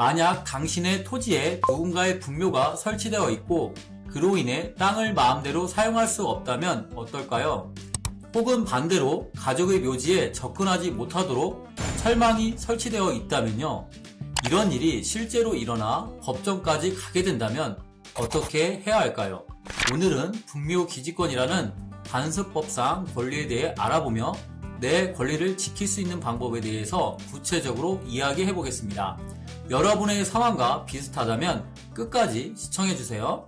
만약 당신의 토지에 누군가의 분묘가 설치되어 있고 그로 인해 땅을 마음대로 사용할 수 없다면 어떨까요? 혹은 반대로 가족의 묘지에 접근하지 못하도록 철망이 설치되어 있다면요. 이런 일이 실제로 일어나 법정까지 가게 된다면 어떻게 해야 할까요? 오늘은 분묘기지권이라는 관습법상 권리에 대해 알아보며 내 권리를 지킬 수 있는 방법에 대해서 구체적으로 이야기해 보겠습니다. 여러분의 상황과 비슷하다면 끝까지 시청해주세요.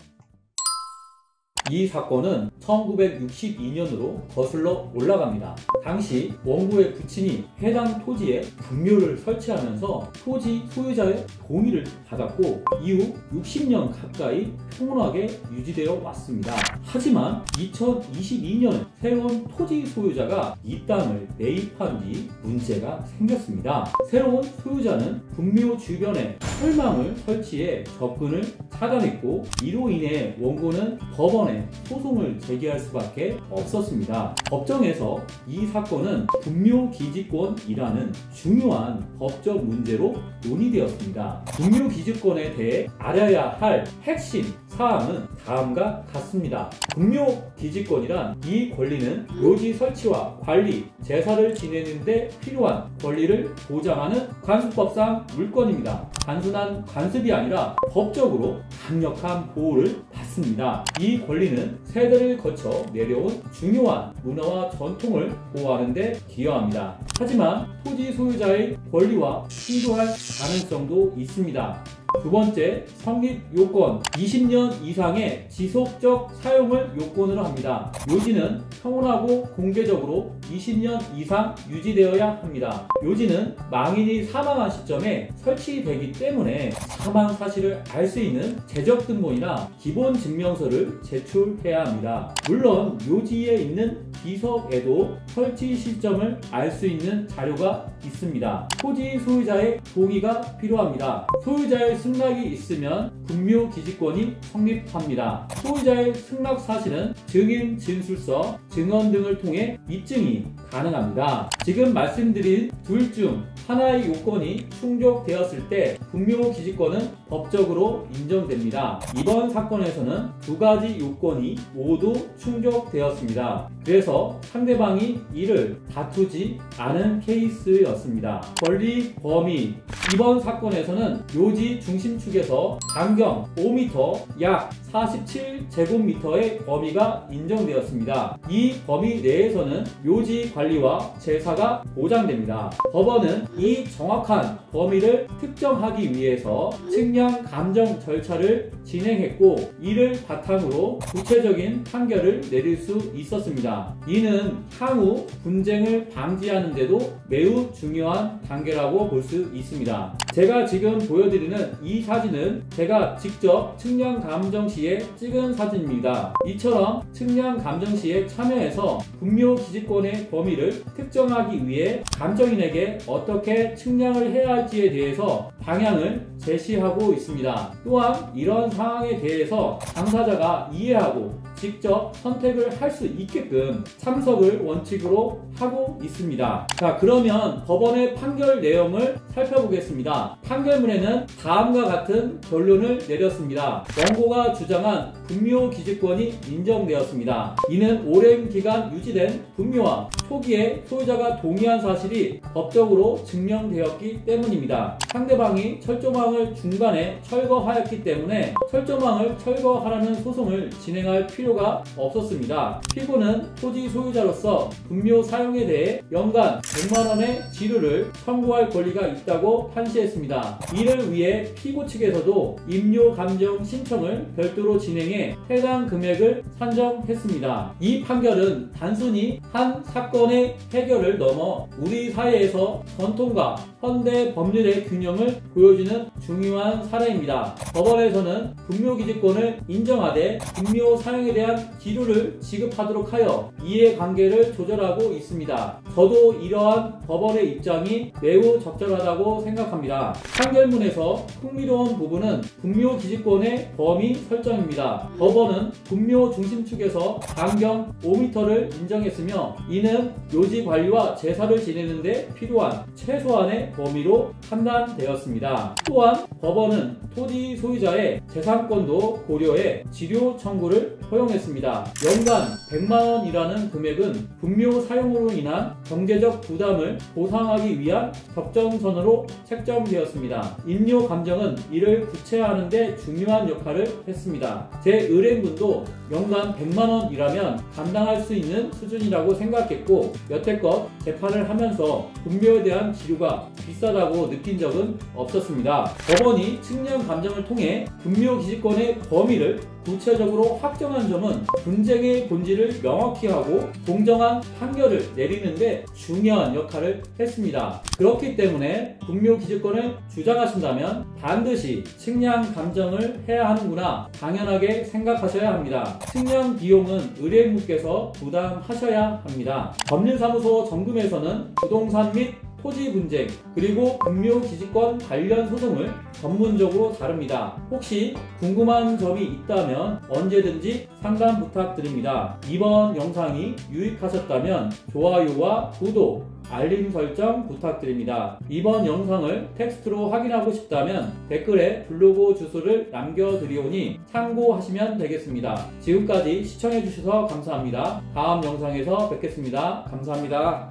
이 사건은 1962년으로 거슬러 올라갑니다. 당시 원고의 부친이 해당 토지에 분묘를 설치하면서 토지 소유자의 동의를 받았고 이후 60년 가까이 평온하게 유지되어 왔습니다. 하지만 2022년에 새로운 토지 소유자가 이 땅을 매입한 뒤 문제가 생겼습니다. 새로운 소유자는 분묘 주변에 철망을 설치해 접근을 차단했고 이로 인해 원고는 법원에 소송을 제기할 수밖에 없었습니다. 법정에서 이 사건은 분묘기지권이라는 중요한 법적 문제로 논의되었습니다. 분묘기지권에 대해 알아야 할 핵심 사항은 다음과 같습니다. 분묘기지권이란 이 권리는 묘지 설치와 관리, 제사를 지내는 데 필요한 권리를 보장하는 관습법상 물권입니다. 단순한 관습이 아니라 법적으로 강력한 보호를 받습니다. 이 권리는 세대를 거쳐 내려온 중요한 문화와 전통을 보호하는 데 기여합니다. 하지만 토지 소유자의 권리와 충돌할 가능성도 있습니다. 두 번째, 성립 요건. 20년 이상의 지속적 사용을 요건으로 합니다. 묘지는 평온하고 공개적으로 20년 이상 유지되어야 합니다. 묘지는 망인이 사망한 시점에 설치되기 때문에 사망 사실을 알 수 있는 재적등본이나 기본 증명서를 제출해야 합니다. 물론 묘지에 있는 비석에도 설치 시점을 알 수 있는 자료가 있습니다. 토지 소유자의 동의가 필요합니다. 소유자의 승낙이 있으면 분묘기지권이 성립합니다. 소유자의 승낙 사실은 증인 진술서, 증언 등을 통해 입증이 가능합니다. 지금 말씀드린 둘 중 하나의 요건이 충족되었을 때 분묘기지권은 법적으로 인정됩니다. 이번 사건에서는 두 가지 요건이 모두 충족되었습니다. 그래서 상대방이 이를 다투지 않은 케이스였습니다. 권리 범위. 이번 사건에서는 묘지 중심축에서 반경 5m 약 47제곱미터의 범위가 인정되었습니다. 이 범위 내에서는 묘지 관리와 제사가 보장됩니다. 법원은 이 정확한 범위를 특정하기 위해서 측량 감정 절차를 진행했고 이를 바탕으로 구체적인 판결을 내릴 수 있었습니다. 이는 향후 분쟁을 방지하는 데도 매우 중요한 단계라고 볼 수 있습니다. 제가 지금 보여드리는 이 사진은 제가 직접 측량 감정 시에 찍은 사진입니다. 이처럼 측량 감정 시에 참여해서 분묘기지권의 범위를 특정하기 위해 감정인에게 어떻게 측량을 해야 할지에 대해서 방향을 제시하고 있습니다. 또한 이런 상황에 대해서 당사자가 이해하고 직접 선택을 할 수 있게끔 참석을 원칙으로 하고 있습니다. 자, 그러면 법원의 판결 내용을 살펴보겠습니다. 판결문에는 다음과 같은 결론을 내렸습니다. 원고가 주장한 분묘기지권이 인정되었습니다. 이는 오랜 기간 유지된 분묘와 초기에 소유자가 동의한 사실이 법적으로 증명되었기 때문입니다. 상대방이 철조망을 중간에 철거하였기 때문에 철조망을 철거하라는 소송을 진행할 필요가 없었습니다. 피고는 토지 소유자로서 분묘 사용에 대해 연간 100만원의 지루를 청구할 권리가 있다고 판시했습니다. 이를 위해 피고 측에서도 임료 감정 신청을 별도로 진행해 해당 금액을 산정했습니다. 이 판결은 단순히 한 사건의 해결을 넘어 우리 사회에서 전통과 현대 법률의 균형을 보여주는 중요한 사례입니다. 법원에서는 분묘기지권을 인정하되 분묘 사용에 대한 기류를 지급하도록 하여 이해관계를 조절하고 있습니다. 저도 이러한 법원의 입장이 매우 적절하다고 생각합니다. 판결문에서 흥미로운 부분은 분묘기지권의 범위 설정입니다. 법원은 분묘 중심축에서 반경 5m를 인정했으며 이는 이는 묘지 관리와 제사를 지내는 데 필요한 최소한의 범위로 판단되었습니다. 또한 법원은 토지 소유자의 재산권도 고려해 지료 청구를 허용했습니다. 연간 100만원이라는 금액은 분묘 사용으로 인한 경제적 부담을 보상하기 위한 적정선으로 책정되었습니다. 임료 감정은 이를 구체화하는 데 중요한 역할을 했습니다. 제 의뢰인분도 연간 100만원이라면 감당할 수 있는 수준이라고 생각했고 여태껏 재판을 하면서 분묘에 대한 지료가 비싸다고 느낀 적은 없었습니다. 법원이 측량 감정을 통해 분묘 기지권의 범위를 구체적으로 확정한 점은 분쟁의 본질을 명확히 하고 공정한 판결을 내리는 데 중요한 역할을 했습니다. 그렇기 때문에 분묘 기지권을 주장하신다면 반드시 측량 감정을 해야 하는구나 당연하게 생각하셔야 합니다. 측량 비용은 의뢰인분께서 부담하셔야 합니다. 법률사무소 정금에서는 부동산 및 토지 분쟁 그리고 분묘 기지권 관련 소송을 전문적으로 다룹니다. 혹시 궁금한 점이 있다면 언제든지 상담 부탁드립니다. 이번 영상이 유익하셨다면 좋아요와 구독, 알림 설정 부탁드립니다. 이번 영상을 텍스트로 확인하고 싶다면 댓글에 블로그 주소를 남겨드리오니 참고하시면 되겠습니다. 지금까지 시청해주셔서 감사합니다. 다음 영상에서 뵙겠습니다. 감사합니다.